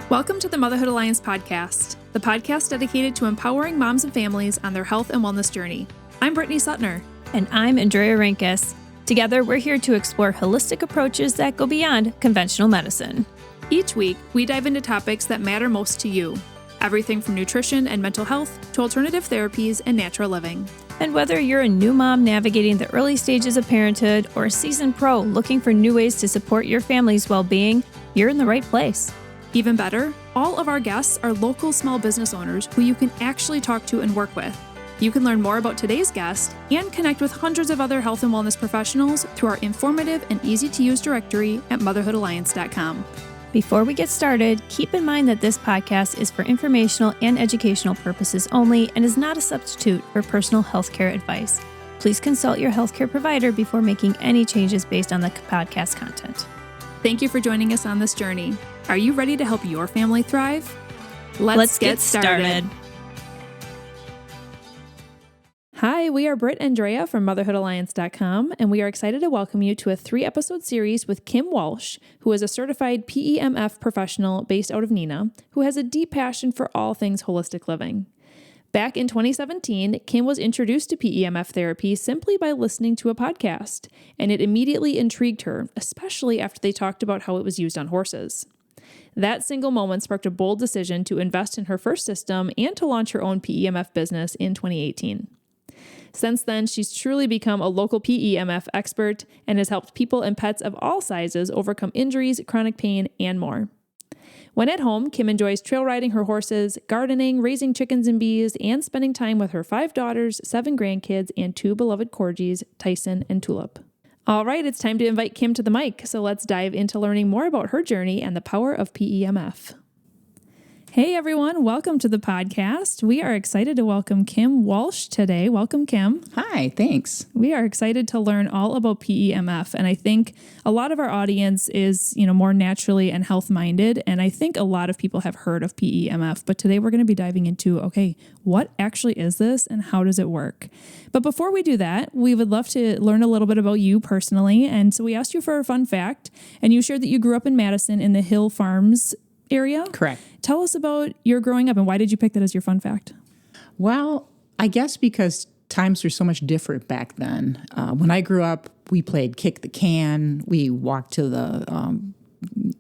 Welcome to the Motherhood Alliance podcast, the podcast dedicated to empowering moms and families on their health and wellness journey. I'm Brittany Suttner. And I'm Andrea Rinkus. Together, we're here to explore holistic approaches that go beyond conventional medicine. Each week, we dive into topics that matter most to you. Everything from nutrition and mental health to alternative therapies and natural living. And whether you're a new mom navigating the early stages of parenthood or a seasoned pro looking for new ways to support your family's well-being, you're in the right place. Even better, all of our guests are local small business owners who you can actually talk to and work with. You can learn more about today's guest and connect with hundreds of other health and wellness professionals through our informative and easy-to-use directory at motherhoodalliance.com. Before we get started, keep in mind that this podcast is for informational and educational purposes only and is not a substitute for personal healthcare advice. Please consult your healthcare provider before making any changes based on the podcast content. Thank you for joining us on this journey. Are you ready to help your family thrive? Let's get started. Hi, we are Britt and Andrea from motherhoodalliance.com, and we are excited to welcome you to a 3-episode series with Kim Walsh, who is a certified PEMF professional based out of Neenah, who has a deep passion for all things holistic living. Back in 2017, Kim was introduced to PEMF therapy simply by listening to a podcast, and it immediately intrigued her, especially after they talked about how it was used on horses. That single moment sparked a bold decision to invest in her first system and to launch her own PEMF business in 2018. Since then, she's truly become a local PEMF expert and has helped people and pets of all sizes overcome injuries, chronic pain, and more. When at home, Kim enjoys trail riding her horses, gardening, raising chickens and bees, and spending time with her 5 daughters, 7 grandkids, and 2 beloved corgis, Tyson and Tulip. All right, it's time to invite Kim to the mic, so let's dive into learning more about her journey and the power of PEMF. Hey everyone, welcome to the podcast. We are excited to welcome Kim Walsh today. Welcome, Kim. Hi, thanks. We are excited to learn all about PEMF, and I think a lot of our audience is, more naturally and health-minded, and I think a lot of people have heard of PEMF, but today we're going to be diving into, okay, what actually is this and how does it work? But before we do that, we would love to learn a little bit about you personally, and so we asked you for a fun fact, and you shared that you grew up in Madison in the Hill Farms area. Correct. Tell us about your growing up and why did you pick that as your fun fact? Well, I guess because times were so much different back then. When I grew up, we played kick the can. We walked to the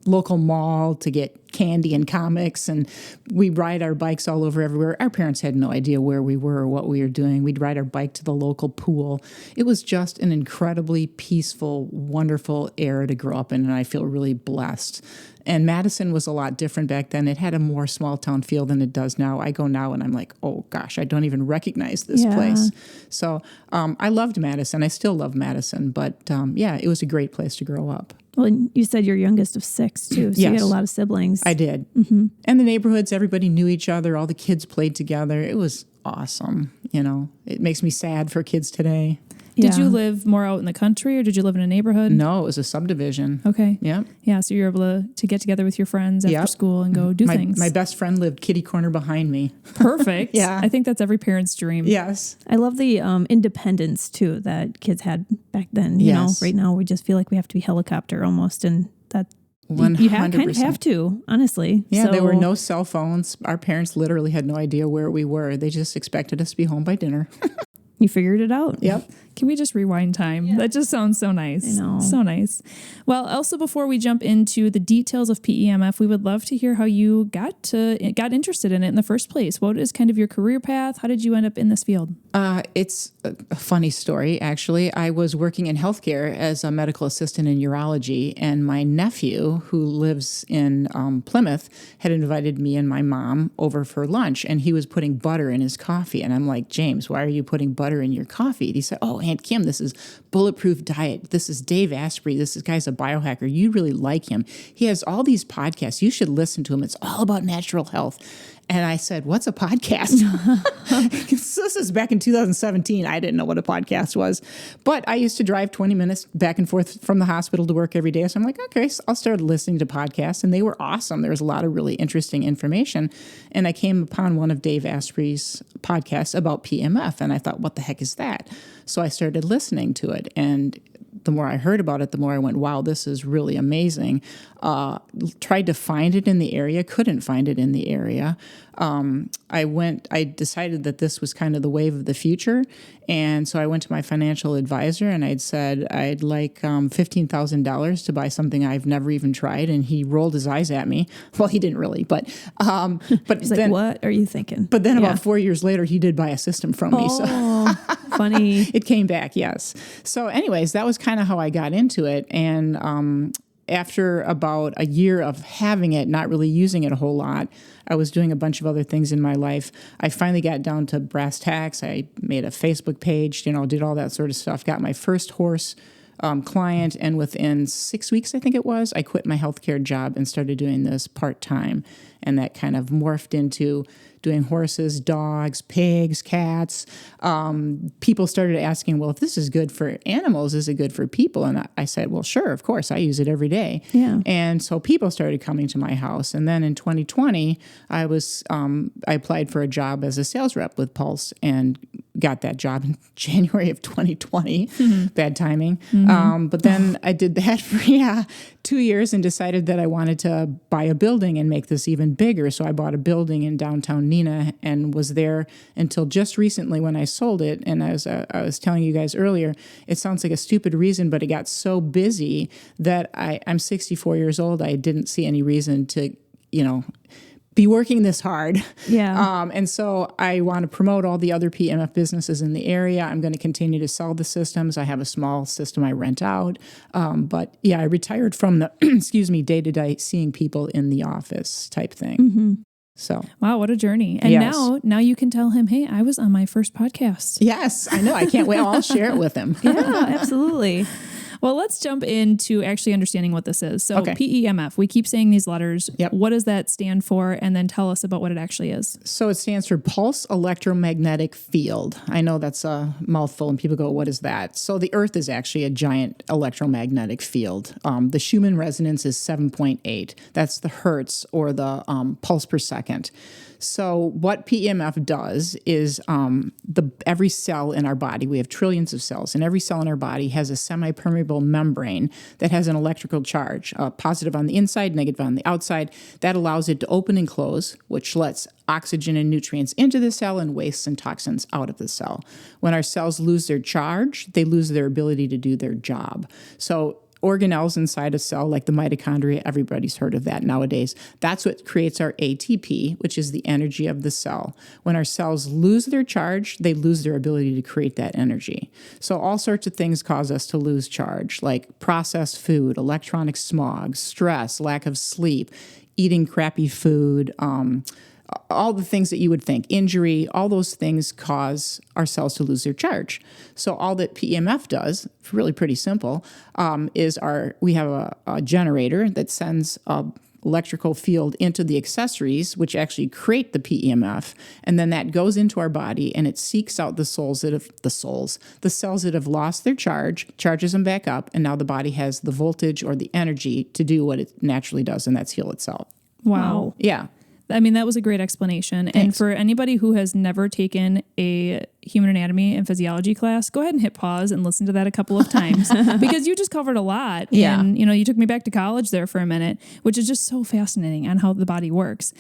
local mall to get candy and comics, and we'd ride our bikes all over everywhere. Our parents had no idea where we were or what we were doing. We'd ride our bike to the local pool. It was just an incredibly peaceful, wonderful era to grow up in, and I feel really blessed. And Madison was a lot different back then. It had a more small town feel than it does now. I go now and I'm like, oh gosh, I don't even recognize this place. So I loved Madison. I still love Madison. But it was a great place to grow up. Well, you said you're youngest of 6 too, so yes. You had a lot of siblings. I did. Mm-hmm. And the neighborhoods, everybody knew each other. All the kids played together. It was awesome. It makes me sad for kids today. Did you live more out in the country or did you live in a neighborhood? No, it was a subdivision. Okay. Yeah. Yeah, so you were able to get together with your friends after school and go do things. My best friend lived kitty corner behind me. Perfect. Yeah. I think that's every parent's dream. Yes. I love the independence too that kids had back then. You know, right now we just feel like we have to be helicopter almost, and that 100%. You kind of have to, honestly. Yeah, there were no cell phones. Our parents literally had no idea where we were. They just expected us to be home by dinner. You figured it out. Yep. Can we just rewind time? Yeah. That just sounds so nice. I know. So nice. Well, also before we jump into the details of PEMF, we would love to hear how you got interested in it in the first place. What is kind of your career path? How did you end up in this field? It's a funny story, actually. I was working in healthcare as a medical assistant in urology, and my nephew, who lives in Plymouth, had invited me and my mom over for lunch, and he was putting butter in his coffee. And I'm like, James, why are you putting butter in your coffee? And he said, oh, Aunt Kim, this is Bulletproof Diet. This is Dave Asprey. This guy's a biohacker. You really like him. He has all these podcasts. You should listen to him. It's all about natural health. And I said, what's a podcast? This is back in 2017. I didn't know what a podcast was. But I used to drive 20 minutes back and forth from the hospital to work every day. So I'm like, okay, so I'll start listening to podcasts. And they were awesome. There was a lot of really interesting information. And I came upon one of Dave Asprey's podcasts about PEMF. And I thought, what the heck is that? So I started listening to it. And the more I heard about it, the more I went, wow, this is really amazing. Tried to find it in the area, couldn't find it in the area. I decided that this was kind of the wave of the future. And so I went to my financial advisor and I'd said, I'd like $15,000 to buy something I've never even tried. And he rolled his eyes at me. Well, he didn't really, but He's then, like, what are you thinking? But then about 4 years later, he did buy a system from me. So funny. it came back, yes. So anyways, that was kind of how I got into it. And after about a year of having it, not really using it a whole lot, I was doing a bunch of other things in my life. I finally got down to brass tacks. I made a Facebook page, did all that sort of stuff. Got my first horse client, and within 6 weeks, I think it was, I quit my healthcare job and started doing this part-time. And that kind of morphed into doing horses, dogs, pigs, cats. People started asking, well, if this is good for animals, is it good for people? And I said, well, sure, of course. I use it every day. Yeah. And so people started coming to my house. And then in 2020, I applied for a job as a sales rep with Pulse and got that job in January of 2020. Bad timing. But then I did that for 2 years and decided that I wanted to buy a building and make this even bigger. So I bought a building in downtown Neenah and was there until just recently when I sold it. And as I was telling you guys earlier, it sounds like a stupid reason, but it got so busy that I'm 64 years old. I didn't see any reason to, be working this hard. Yeah. And so I want to promote all the other PEMF businesses in the area. I'm going to continue to sell the systems. I have a small system I rent out. But I retired from the, day-to-day seeing people in the office type thing. Mm-hmm. So. Wow, what a journey. And now you can tell him, hey, I was on my first podcast. Yes, I know. I can't wait. I'll share it with him. Yeah, absolutely. Well, let's jump into actually understanding what this is. So PEMF, we keep saying these letters. Yep. What does that stand for? And then tell us about what it actually is. So it stands for Pulse Electromagnetic Field. I know that's a mouthful and people go, what is that? So the Earth is actually a giant electromagnetic field. The Schumann resonance is 7.8. That's the hertz or the pulse per second. So what PEMF does is every cell in our body, we have trillions of cells, and every cell in our body has a semi-permeable membrane that has an electrical charge, positive on the inside, negative on the outside. That allows it to open and close, which lets oxygen and nutrients into the cell and wastes and toxins out of the cell. When our cells lose their charge, they lose their ability to do their job. So organelles inside a cell, like the mitochondria, everybody's heard of that nowadays. That's what creates our ATP, which is the energy of the cell. When our cells lose their charge, they lose their ability to create that energy. So all sorts of things cause us to lose charge, like processed food, electronic smog, stress, lack of sleep, eating crappy food, all the things that you would think, injury, all those things cause our cells to lose their charge. So all that PEMF does, really pretty simple, is we have a generator that sends electrical field into the accessories, which actually create the PEMF, and then that goes into our body and it seeks out the cells that have lost their charge, charges them back up, and now the body has the voltage or the energy to do what it naturally does, and that's heal itself. Wow. Yeah. I mean, that was a great explanation. Thanks. And for anybody who has never taken a human anatomy and physiology class, go ahead and hit pause and listen to that a couple of times because you just covered a lot. Yeah. And, you took me back to college there for a minute, which is just so fascinating on how the body works.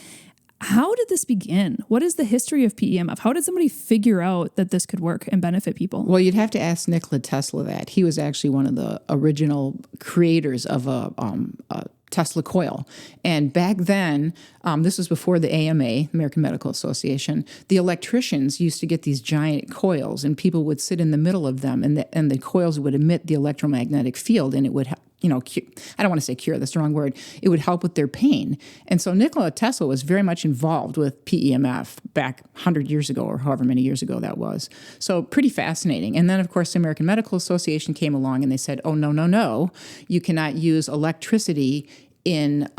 How did this begin? What is the history of PEMF? How did somebody figure out that this could work and benefit people? Well, you'd have to ask Nikola Tesla that. He was actually one of the original creators of a Tesla coil. And back then, this was before the AMA, American Medical Association, the electricians used to get these giant coils and people would sit in the middle of them and the coils would emit the electromagnetic field and it would I don't want to say cure, that's the wrong word. It would help with their pain. And so Nikola Tesla was very much involved with PEMF back 100 years ago or however many years ago that was. So pretty fascinating. And then, of course, the American Medical Association came along and they said, oh, no, you cannot use electricity in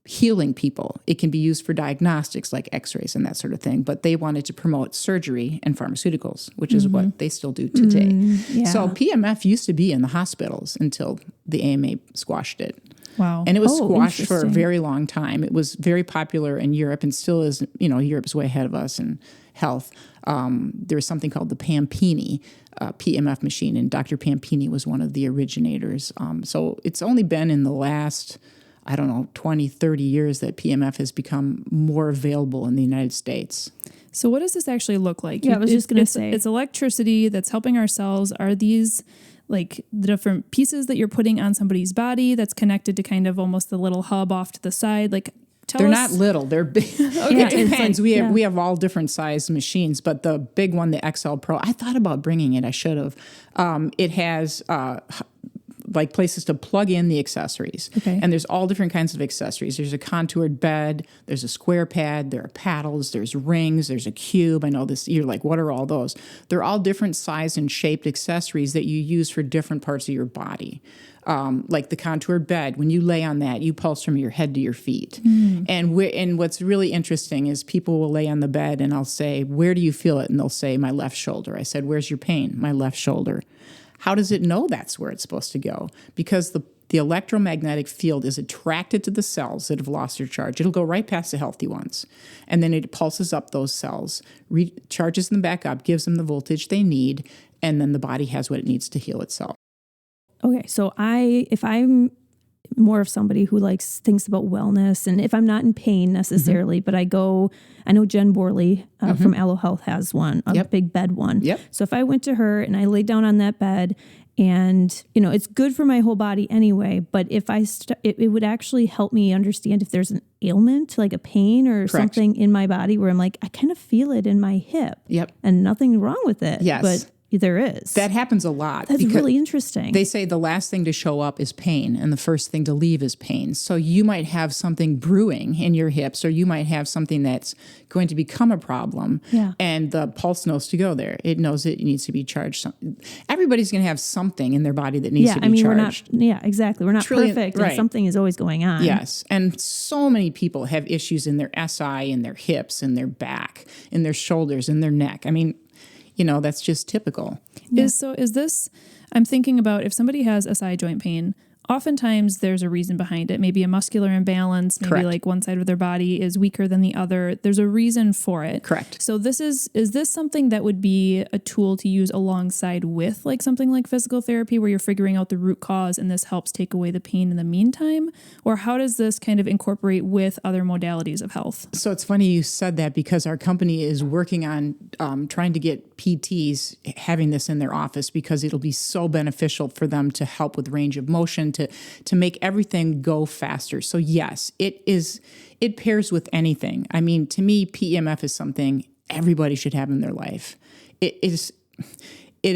healing people. It can be used for diagnostics like x-rays and that sort of thing, but they wanted to promote surgery and pharmaceuticals, which is what they still do today. Yeah. So PEMF used to be in the hospitals until the AMA squashed it. Wow. And it was squashed for a interesting. very long time. It was very popular in Europe and still is, Europe's way ahead of us in health. There was something called the PEMF PEMF machine, and Dr. Pampini was one of the originators. So it's only been in the last, 20, 30 years that PEMF has become more available in the United States. So what does this actually look like? Yeah, I was just going to say. It's electricity that's helping our cells. Are these like the different pieces that you're putting on somebody's body that's connected to kind of almost the little hub off to the side? Like, They're not little. They're big. Yeah, it depends. like, We have all different size machines, but the big one, the XL Pro, I thought about bringing it. I should have. It has like places to plug in the accessories. Okay. And there's all different kinds of accessories. There's a contoured bed. There's a square pad. There are paddles. There's rings. There's a cube. I know this. You're like, what are all those? They're all different size and shaped accessories that you use for different parts of your body. Like the contoured bed, when you lay on that, you pulse from your head to your feet. And what's really interesting is people will lay on the bed and I'll say, where do you feel it? And they'll say, my left shoulder. I said, where's your pain? My left shoulder. How does it know that's where it's supposed to go? Because the electromagnetic field is attracted to the cells that have lost their charge. It'll go right past the healthy ones. And then it pulses up those cells, charges them back up, gives them the voltage they need, and then the body has what it needs to heal itself. Okay, so if I'm more of somebody who thinks about wellness, and if I'm not in pain necessarily, but I know Jen Borley from Allo Health has one, a big bed one. Yep. So if I went to her and I laid down on that bed, and it's good for my whole body anyway, but if it would actually help me understand if there's an ailment, like a pain or something in my body where I'm like, I kind of feel it in my hip. Yep. And nothing wrong with it. Yes. But there is. That happens a lot. That's really interesting. They say the last thing to show up is pain and the first thing to leave is pain. So you might have something brewing in your hips, or you might have something that's going to become a problem. Yeah. And the pulse knows to go there. It knows it needs to be charged. Everybody's going to have something in their body that needs to be charged. Exactly. We're not perfect, and something is always going on. Yes. And so many people have issues in their SI, in their hips, in their back, in their shoulders, in their neck. I mean, that's just typical. Yeah. Is this, I'm thinking about if somebody has SI joint pain, oftentimes there's a reason behind it. Maybe a muscular imbalance, maybe Correct. like one side of their body is weaker than the other. There's a reason for it. Correct. So is this something that would be a tool to use alongside with like something like physical therapy where you're figuring out the root cause and this helps take away the pain in the meantime? Or how does this kind of incorporate with other modalities of health? So it's funny you said that because our company is working on trying to get PTs having this in their office because it'll be so beneficial for them to help with range of motion, to make everything go faster. So yes, it pairs with anything. I mean, to me, PEMF is something everybody should have in their life. It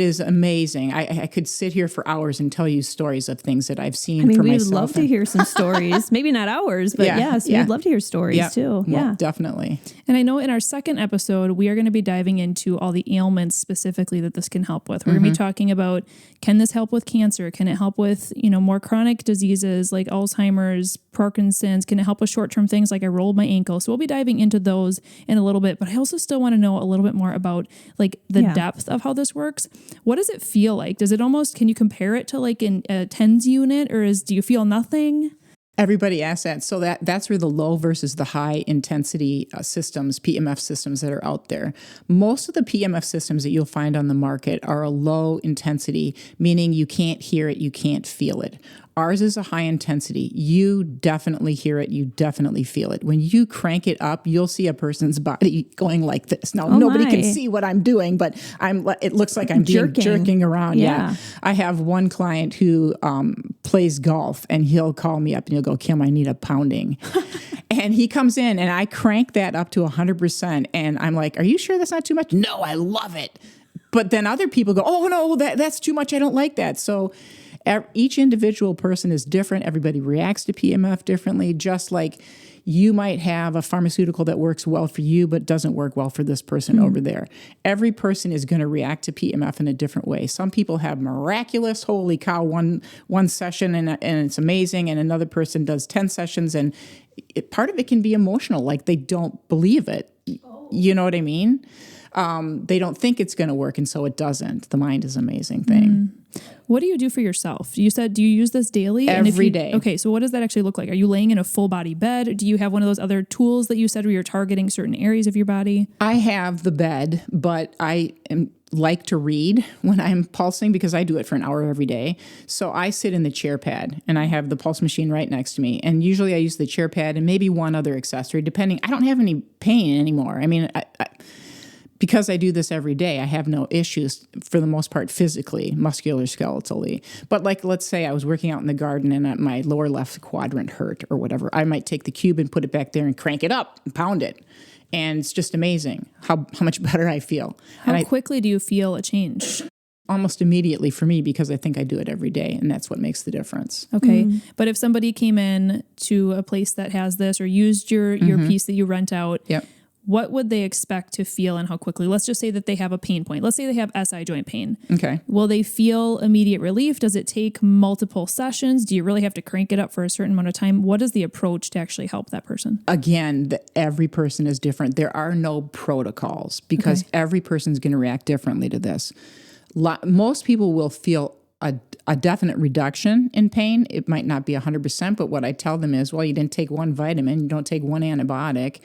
is amazing. I could sit here for hours and tell you stories of things that I've seen for myself. We would love to hear some stories. Maybe not ours, but we'd love to hear stories too. Well, definitely. And I know in our second episode, we are going to be diving into all the ailments specifically that this can help with. We're going to be talking about, can this help with cancer? Can it help with, more chronic diseases like Alzheimer's, Parkinson's? Can it help with short-term things like I rolled my ankle? So we'll be diving into those in a little bit, but I also still want to know a little bit more about like the depth of how this works. What does it feel like? Does it can you compare it to like a TENS unit, or do you feel nothing? Everybody asks that. So that's where the low versus the high intensity systems, PEMF systems that are out there. Most of the PEMF systems that you'll find on the market are a low intensity, meaning you can't hear it, you can't feel it. Ours is a high intensity. You definitely hear it. You definitely feel it. When you crank it up, you'll see a person's body going like this. Now, nobody can see what I'm doing, but it looks like I'm jerking around. Yeah. I have one client who plays golf, and he'll call me up and he'll go, Kim, I need a pounding. And he comes in and I crank that up to 100%. And I'm like, are you sure that's not too much? No, I love it. But then other people go, oh, no, that's too much. I don't like that. So each individual person is different. Everybody reacts to PEMF differently, just like you might have a pharmaceutical that works well for you but doesn't work well for this person over there. Every person is going to react to PEMF in a different way. Some people have miraculous, holy cow, one session and it's amazing, and another person does 10 sessions, and part of it can be emotional, like they don't believe it. You know what I mean? They don't think it's going to work, and so it doesn't. The mind is an amazing thing. What do you do for yourself? You said, do you use this daily? Every day. Okay, so what does that actually look like? Are you laying in a full body bed? Do you have one of those other tools that you said where you're targeting certain areas of your body? I have the bed, but I like to read when I'm pulsing because I do it for an hour every day. So I sit in the chair pad and I have the pulse machine right next to me. And usually I use the chair pad and maybe one other accessory, depending. I don't have any pain anymore. I mean, because I do this every day, I have no issues for the most part physically, musculoskeletally. But like, let's say I was working out in the garden and my lower left quadrant hurt or whatever. I might take the cube and put it back there and crank it up and pound it. And it's just amazing how much better I feel. How quickly do you feel a change? Almost immediately for me, because I think I do it every day, and that's what makes the difference. Okay. But if somebody came in to a place that has this or used your piece that you rent out, Yep. what would they expect to feel and how quickly? Let's just say that they have a pain point. Let's say they have SI joint pain. Okay. Will they feel immediate relief? Does it take multiple sessions? Do you really have to crank it up for a certain amount of time? What is the approach to actually help that person? Again, every person is different. There are no protocols because every person's going to react differently to this. Most people will feel a definite reduction in pain. It might not be 100%, but what I tell them is, well, you didn't take one vitamin, you don't take one antibiotic.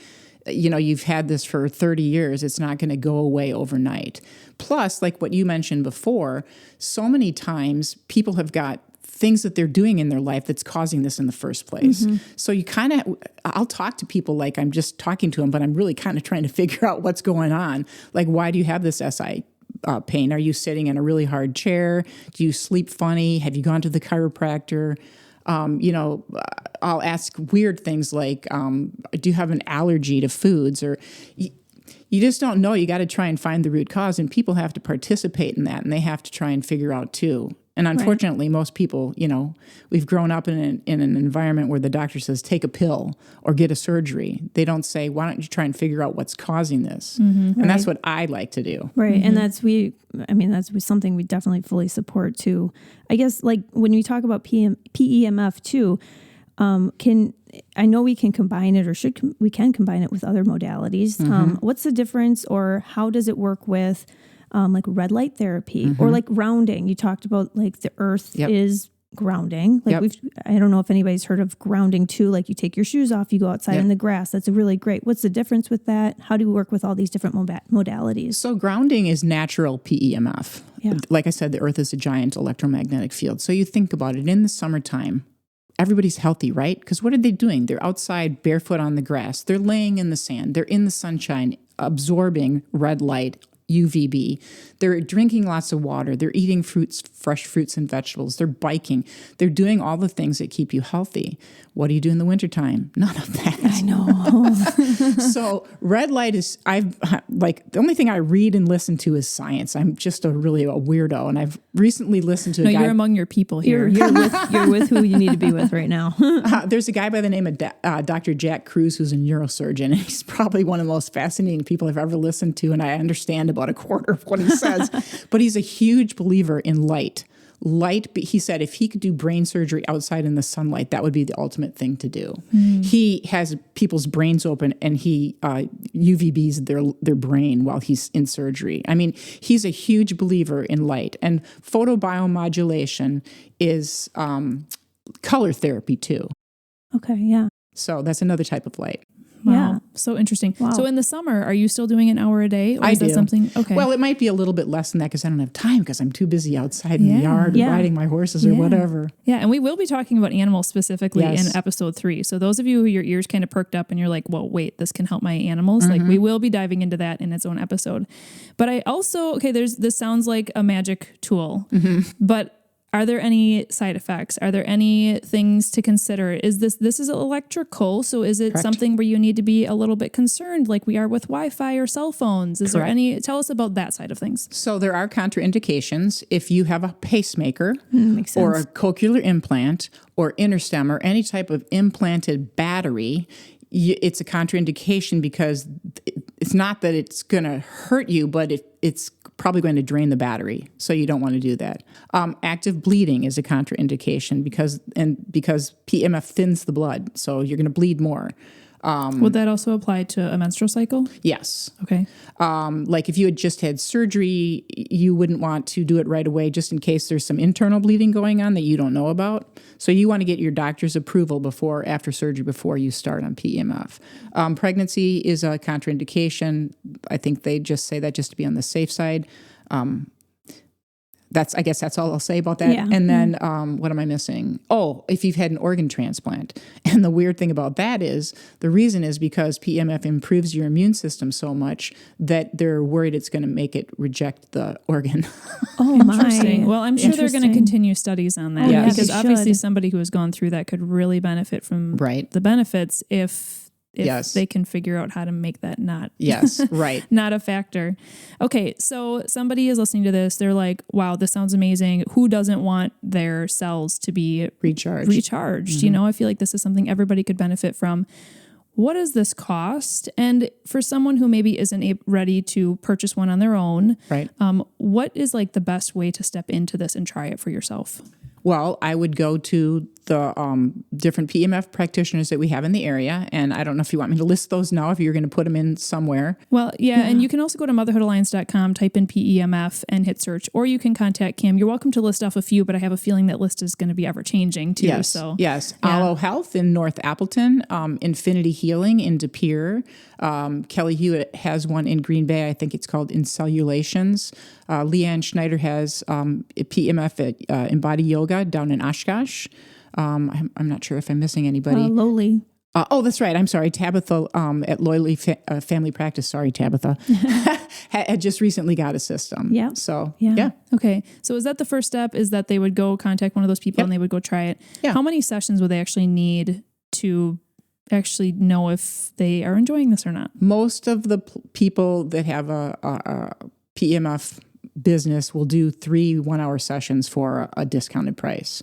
You've had this for 30 years. It's not going to go away overnight. Plus, like what you mentioned before, so many times people have got things that they're doing in their life that's causing this in the first place. So you I'll talk to people like I'm just talking to them, but I'm really kind of trying to figure out what's going on. Like, why do you have this SI pain? Are you sitting in a really hard chair? Do you sleep funny? Have you gone to the chiropractor? I'll ask weird things like, do you have an allergy to foods? Or you just don't know. You got to try and find the root cause, and people have to participate in that, and they have to try and figure out too. And unfortunately, most people, we've grown up in an environment where the doctor says, take a pill or get a surgery. They don't say, why don't you try and figure out what's causing this? And that's what I like to do. Right. And that's something we definitely fully support too. I guess like when you talk about PEMF too, I know we can combine it we can combine it with other modalities. What's the difference, or how does it work with like red light therapy or like grounding? You talked about like the earth is grounding. Like I don't know if anybody's heard of grounding too. Like you take your shoes off, you go outside in the grass. That's a really great. What's the difference with that? How do you work with all these different modalities? So grounding is natural PEMF. Yeah. Like I said, the earth is a giant electromagnetic field. So you think about it in the summertime, everybody's healthy, right? Because what are they doing? They're outside barefoot on the grass. They're laying in the sand. They're in the sunshine, absorbing red light, UVB. They're drinking lots of water. They're eating fresh fruits and vegetables. They're biking. They're doing all the things that keep you healthy. What do you do in the wintertime? None of that. I know. So red light is, the only thing I read and listen to is science. I'm just really a weirdo. And I've recently listened to a guy. You're among your people here. You're with who you need to be with right now. There's a guy by the name of Dr. Jack Cruz, who's a neurosurgeon. And he's probably one of the most fascinating people I've ever listened to. And I understand about a quarter of what he says. But he's a huge believer in light. He said if he could do brain surgery outside in the sunlight, that would be the ultimate thing to do. He has people's brains open and he UVBs their brain while he's in surgery. I mean, he's a huge believer in light. And photobiomodulation is color therapy too. Okay, yeah. So that's another type of light. Wow. Yeah. So interesting. Wow. So in the summer, are you still doing an hour a day? Or is that something? Okay. Well, it might be a little bit less than that because I don't have time because I'm too busy outside in the yard riding my horses or whatever. Yeah. And we will be talking about animals specifically in episode 3. So those of you who your ears kind of perked up and you're like, well, wait, this can help my animals. Like we will be diving into that in its own episode. But I also, this sounds like a magic tool, but are there any side effects? Are there any things to consider? Is this is electrical? So is it something where you need to be a little bit concerned like we are with Wi-Fi or cell phones? Is there any, tell us about that side of things. So there are contraindications. If you have a pacemaker makes sense. or a cochlear implant or interstem or any type of implanted battery, it's a contraindication because it's not that it's going to hurt you, but it's probably going to drain the battery. So you don't want to do that. Active bleeding is a contraindication because PEMF thins the blood. So you're going to bleed more. Would that also apply to a menstrual cycle? Yes. Okay. Like if you had just had surgery, you wouldn't want to do it right away just in case there's some internal bleeding going on that you don't know about. So you want to get your doctor's approval after surgery before you start on PEMF. Pregnancy is a contraindication. I think they just say that just to be on the safe side. I guess that's all I'll say about that. Yeah. And then what am I missing? Oh, if you've had an organ transplant. And the weird thing about that is the reason is because PEMF improves your immune system so much that they're worried it's going to make it reject the organ. Oh, my. Interesting. Well, I'm sure they're going to Interesting. continue studies on that Yes. because They obviously should. somebody who has gone through that could really benefit from the benefits if Yes. they can figure out how to make that not Yes, right. not a factor. Okay, so somebody is listening to this. They're like, wow, this sounds amazing. Who doesn't want their cells to be recharged? You know, I feel like this is something everybody could benefit from. What does this cost? And for someone who maybe isn't ready to purchase one on their own, Right. What is like the best way to step into this and try it for yourself? Well, I would go to the different PEMF practitioners that we have in the area. And I don't know if you want me to list those now, if you're going to put them in somewhere. Well, yeah, and you can also go to motherhoodalliance.com, type in PEMF and hit search, or you can contact Kim. You're welcome to list off a few, but I have a feeling that list is going to be ever changing too. Yes, So yes. yeah. Aloe Health in North Appleton, Infinity Healing in De Pere. Kelly Hewitt has one in Green Bay. I think it's called Incellulations. Leanne Schneider has PEMF at Embody Yoga down in Oshkosh. I'm not sure if I'm missing anybody. Lowly. Oh, that's right. I'm sorry. Tabitha at Loyally Family Practice. Sorry, Tabitha. had just recently got a system. Yeah. So, Yeah. yeah. Okay. So is that the first step, is that they would go contact one of those people and they would go try it? Yeah. How many sessions would they actually need to actually know if they are enjoying this or not? Most of the people that have a PEMF business will do 3 1-hour sessions for a discounted price.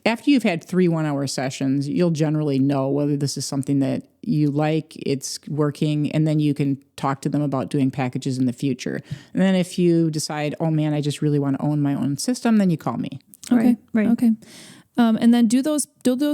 After you've had 3 1-hour sessions, you'll generally know whether this is something that you like, it's working, and then you can talk to them about doing packages in the future. And then if you decide, oh man, I just really want to own my own system, then you call me. Okay. Right. Okay. And then do those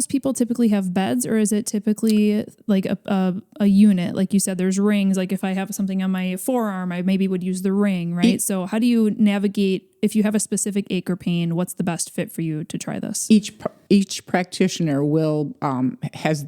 people typically have beds, or is it typically like a unit? Like you said, there's rings. Like if I have something on my forearm, I maybe would use the ring, right? So how do you navigate if you have a specific ache or pain? What's the best fit for you to try this? Each practitioner will has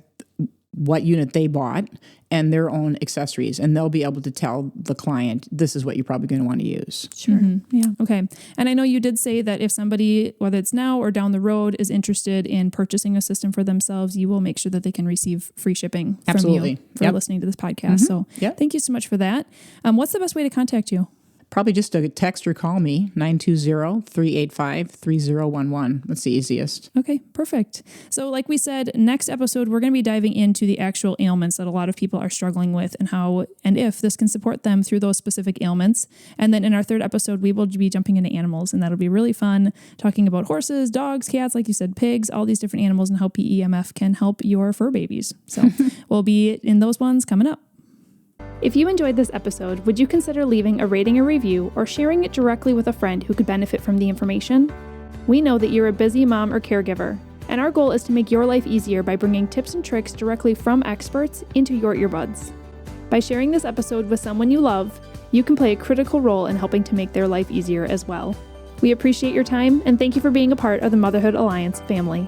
what unit they bought and their own accessories, and they'll be able to tell the client, this is what you're probably going to want to use. Sure. Yeah. Okay. And I know you did say that if somebody, whether it's now or down the road, is interested in purchasing a system for themselves, you will make sure that they can receive free shipping from you for listening to this podcast. So thank you so much for that. What's the best way to contact you? Probably just a text or call me, 920-385-3011. That's the easiest. Okay, perfect. So like we said, next episode, we're going to be diving into the actual ailments that a lot of people are struggling with and how and if this can support them through those specific ailments. And then in our third episode, we will be jumping into animals, and that'll be really fun, talking about horses, dogs, cats, like you said, pigs, all these different animals, and how PEMF can help your fur babies. So we'll be in those ones coming up. If you enjoyed this episode, would you consider leaving a rating or review or sharing it directly with a friend who could benefit from the information? We know that you're a busy mom or caregiver, and our goal is to make your life easier by bringing tips and tricks directly from experts into your earbuds. By sharing this episode with someone you love, you can play a critical role in helping to make their life easier as well. We appreciate your time and thank you for being a part of the Motherhood Alliance family.